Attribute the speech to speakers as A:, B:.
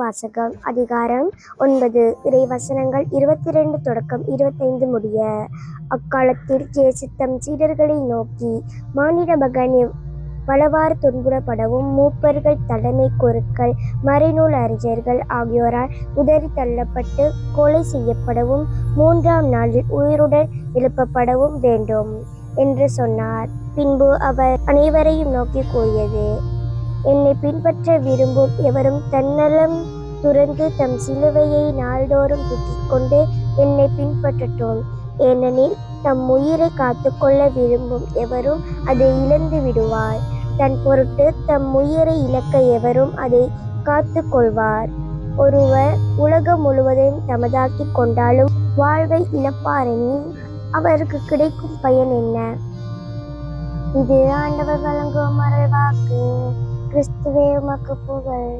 A: வாசகம். அதிகாரம் 9. இறைவசனங்கள் 22 தொடக்கம் 25 முடிய. அக்காலத்தில் இயேசு தம் சீடர்களை நோக்கி, மானிட மகன் பலவாறு துன்புறப்படவும் மூப்பர்கள், தலைமை குருக்கள், மறைநூல் அறிஞர்கள் ஆகியோரால் உதறி தள்ளப்பட்டு கொலை செய்யப்படவும் 3ஆம் நாளில் உயிருடன் எழுப்பப்படவும் வேண்டும் என்று சொன்னார். பின்பு அவர் அனைவரையும் நோக்கி கூறியது, என்னை பின்பற்ற விரும்பும் எவரும் தன்னலம் துறந்து தம் சிலுவையை நாள்தோறும் தூக்கிக் கொண்டு என்னை பின்பற்றட்டும். ஏனெனில் தம் உயிரை காத்துக்கொள்ள விரும்பும் எவரும் அதை இழந்து விடுவார். தன் பொருட்டு தம் உயிரை இழக்க எவரும் அதை காத்து கொள்வார். ஒருவர் உலகம் முழுவதையும் தமதாக்கிக் கொண்டாலும் வாழ்வை இழப்பாரெனில் அவருக்கு கிடைக்கும் பயன் என்ன? இது ஆண்டவர் வழங்கும் அருள்வாக்கு. கிறிஸ்துவே உமக்கு புகழ்.